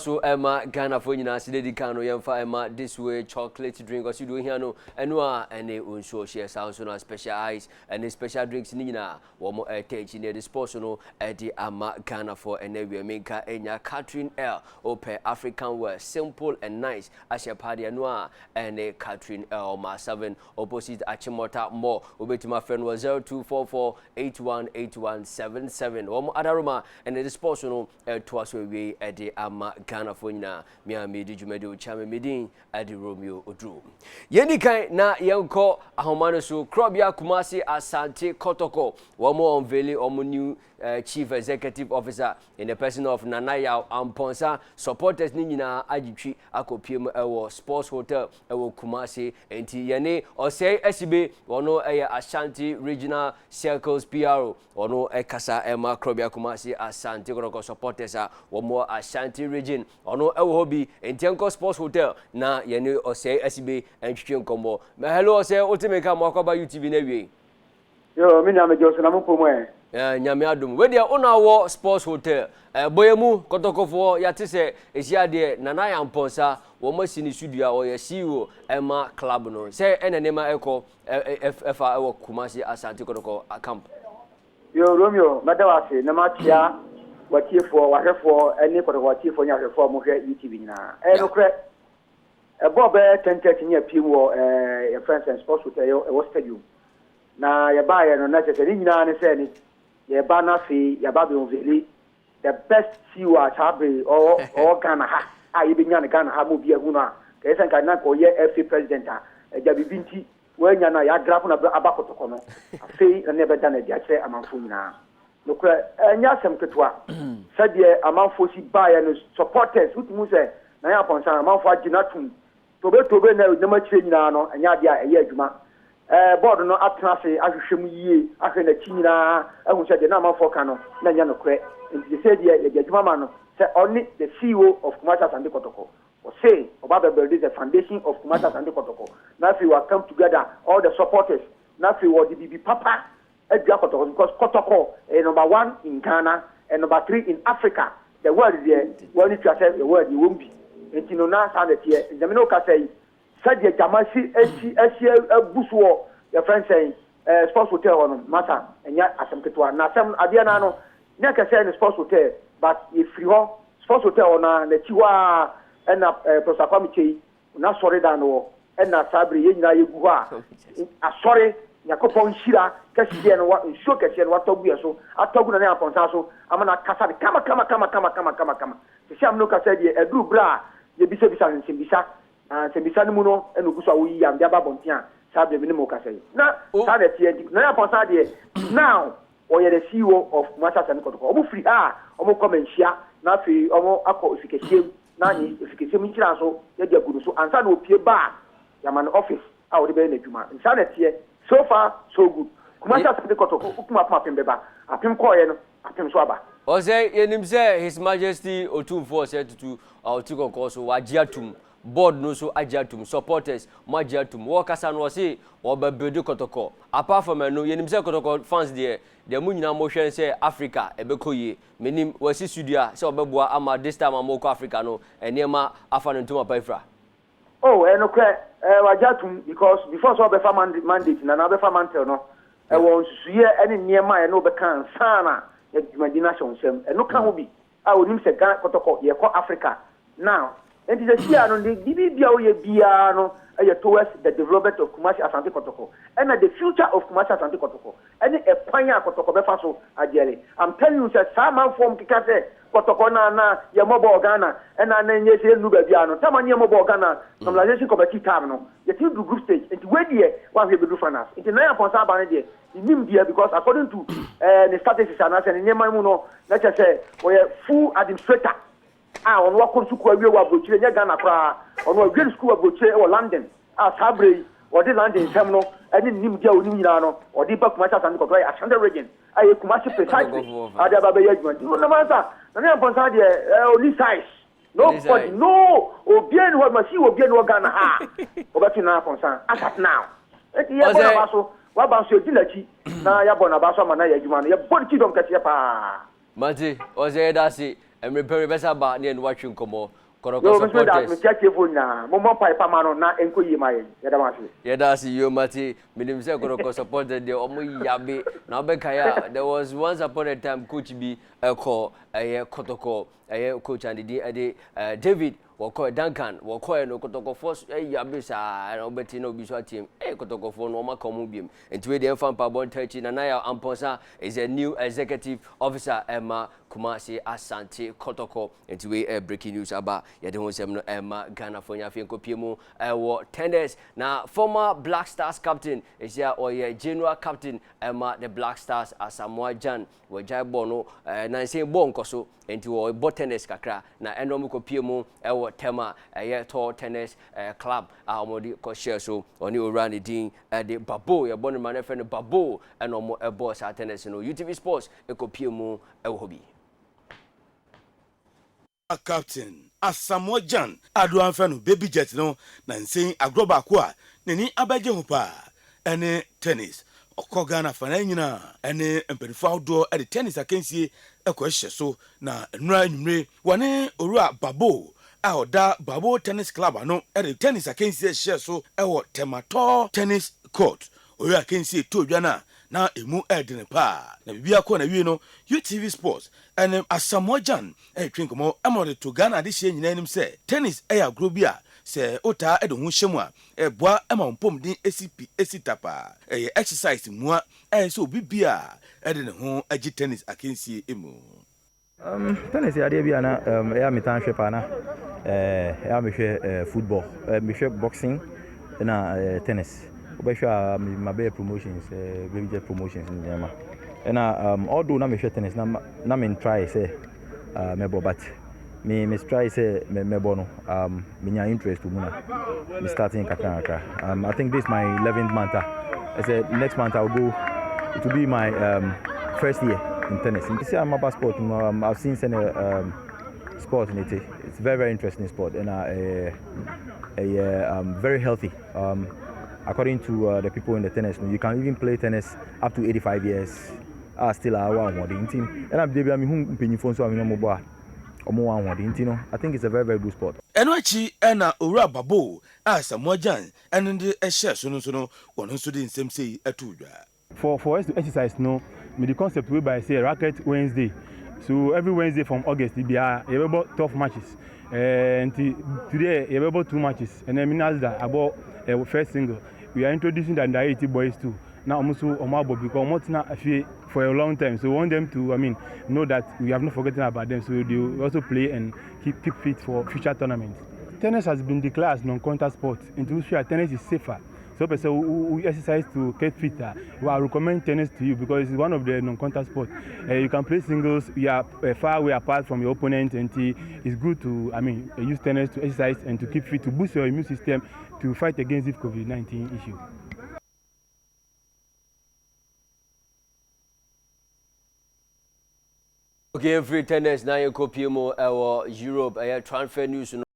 so Emma Ghana for you Lady Kano Yamfa Emma this way chocolate drink or you do here no and any unsure share sounds on special ice and the special drinks nina one more take near the sports no Eddie Emma Ghana for and we make Enya Catherine L open African wear simple and nice as your party noir and a Catherine L ma 7 opposite Achimota more obey to my friend was 0244818177 one more Adaroma and the sports no twice we Eddie Ama Ghana for na Miami di Jumedo Chame Medin Eddie Romeo Odru. Yendi kai na yenko ahomano so Krobia Kumasi Asante Kotoko. One more unveiling on new Chief Executive Officer in the person of Nanaya Amponsah supporters ni na agitwi akopiem ewo Sports Hotel ewo Kumasi enti yene osei SB wono Ashanti Regional Circles PRO wono ekasa ema Krobia Kumasi Asante Kotoko supporters one more Ashanti region ono ewo hobi entienko Sports Hotel na yene osei SB entwetwe nkombo me hello osei otimeka mwakwaba UTV na wie yo me na me Joseph na mpomo nyame adum we dia ona wo Sports Hotel boyemu kotokofo ya tese ehia de nana ya Amponsah wo masini studio o ya CEO Emma Club no se enenema eko efa ewo Kumasi Asante Kotoko camp yo Romeo madawase na matia watiefo wahefo eni Kotoko watiefo nya hefo mo hwe UTV nyina no kre bobe 10:30 nya piwo friends and Sports Hotel e stadium na ya ba ya no na chese nyina ne se ni ya ba na fi ya ba be onveli the best CEO at Habre or Ghana ha ayi be nya ne Ghana ha mo bi ehu no a ka esen ka na ko ye FA president a ja bibinti we nya na ya graph na abakotoko no afei na ne be da na dia che amanfo nyina no kra nya sem ketwa sadie amanfo si ba ya no supporters utumu se na ya Amponsah amanfo aginatum tobe na nyama chire nyina no nya dia eye adwuma board no atrase ahwehwem yie ahwe na chinyina ahu se de na amanfo ka no na nya no kre nti se de ye adwuma ma no se only the CEO of Kumasi Asante Kotoko or say about building the foundation of Kumasi Asante Kotoko now we will come together all the supporters now we will be papa Edua Kotoko because Kotoko is number 1 in Ghana and number 3 in Africa the world is there when you say the world you won't be nti no na sa de tie jamino ka say said the jamasi busuo your friend saying Sports Hotel on mata enya asemketwa na asem ade na no na ka say Sports Hotel but if you Sports Hotel na chiwa na prosakwa michei na sorry da no na sabri ye nyina yegu ho a asori yakopon hira kasiye no nsuo kasiye no watogu yeso atogu na Amponsah so amana kasa kama sisi amno kasa die edu bra ye bisa nsembisa no mu no enuguso awoyi am dia babontia sabe me ne mo kasa yi na sa de tie na Amponsah de now oye the CEO of Kumasi Asante Kotoko omo free omo komenhia na fi omo akọ ofikesiem na ni ofikesiem nkira so ye dia gudu so ansa na opie ba ya man office a wo de be na dwuma nsa na tie so far so good Kumasi Asante Kotoko ukuma pembeba apem koye no apem so aba Ose yenim se His Majesty Otumfo said to Otukoko so wajiatum board no so ajiatum supporters majiatum wo kasa no se wo ba build Kotoko apart from no yenim se Kotoko fans there the munyina mo hwen se Africa ebekoye menim wasi studio se obeboa ama this time amoko Africa no enema afa no ntoma paifra no kre wajiatum because before so be fa mandate na be fa mantel no e won suye ene niema e no be kan sana Medina Shonsem and no can be. I would him say Ghana Kotoko, ye call Africa. Now, and it is a Siano, the Biano, towards the development of Kumasi Asante Kotoko, and the future of Kumasi Asante Kotoko. And a Panya Kotoko Befaso, Ajeli. I'm telling you, that some from Kikate, Kotoko na, Yamobo Ghana, and I name yes, Lubiano, Tamania Mobo Ghana, normalization committee terminal. The two group stage, and where the one we do for us. It's an Amponsah Banade. Because according to the statistics and Nemamuno, let's just say, we're full administrator. On what comes to Korea, Boche, Ghana, on what grade school of Boche or London, Sabre, or the London terminal, and in Nimdia Unino, or the Kumasi Asante Kotoko, Asante region. I Kumasi precisely. Adababa Yajman. You know, the matter, the Amponsah, only size. Nobody, no, or bien what must you or bien what Ghana, or Amponsah, as at now. Wabanso dilachi na ya bona baso mana ya juma ya bon kidom kase pa mate oze dasi me pere besa ba ne watching komo Kotoko supporters me check you na mo pipe ma no na enko yi ma yeah that's you mati minim say Kotoko supported the omo yabe na obekaya there was once upon a time coach bi call Kotoko coach and the David woko Duncan woko no Kotoko force yabe sa na obeti na obi so team Kotoko for no ma come biem enti we dey fan pa bon 30 na ya Amponsah is a new executive officer Emma Kumasi Asante Kotoko enti we breaking news about yede ho sem no Emma Ghana for nya fe kopiemu tennis na former Black Stars captain is here or general captain Emma the Black Stars Asamoah Gyan we jai ball no na say ball nkoso enti we ball tennis kakra na enom kopiemu tema tall tennis club amodi ko share so oni ora ne din de babo ye bonu man friend babo enom ball sa tennis no UTV Sports ekopiemu hobi captain Asamoah Gyan aduan fa no baby jet no na nsen agroba ko a nani abaje ho pa ene tennis Ghana fa na nyina ene emperifo awdo e tennis akensie ekohye so na enura nwumre wane orua babo a oda babo tennis club ano e tennis akensie hye so e temato tennis court orua akensie to dwana na emu edene pa na bibia ko na wie no UTV Sports and Asamoah Gyan twinkomo amode to Ghana de hye nyina nim se tennis agro bia se ota edo hu hyemu a boa emampom din esitapa exercise mua so bibia edene ho agi tennis akensie emu tennis ya de bia na ya metan hwe pa na ya me hwe football me hwe boxing na tennis obehwa my be promotions baby jet promotions in Ghana and although na me hwe tennis na me try say me bo but me try say me bo no me nya interest mu na me starting kakaka I think this my 11th month I said next month I'll go. It will be my first year in tennis. You see, I'm about sport. I've seen some sport in it. It's very, very interesting sport and very healthy. According to the people in the tennis, you can even play tennis up to 85 years. Still, I team. And I'm paying for so I think it's a very, very good sport. Enwachi ena ora babo Asamoah Gyan and the share so one so the same say atudwa. For us to exercise the concept we by say racket Wednesday. So every Wednesday from August we have about 12 matches. And today we have about 2 matches. And then that about first single. We are introducing the under 80 boys too. Now also omabo because not for a long time. So we want them to know that we have not forgotten about them. So they will also play and keep fit for future tournaments. Tennis has been declared as non-contact sport. Into which tennis is safer. So person who exercise to get fit, I recommend tennis to you because it's one of the non-contact sports. You can play singles. You are far away apart from your opponent, and it's good to use tennis to exercise and to keep fit, to boost your immune system to fight against this COVID-19 issue. Okay, free tennis now you copy more Europe transfer news.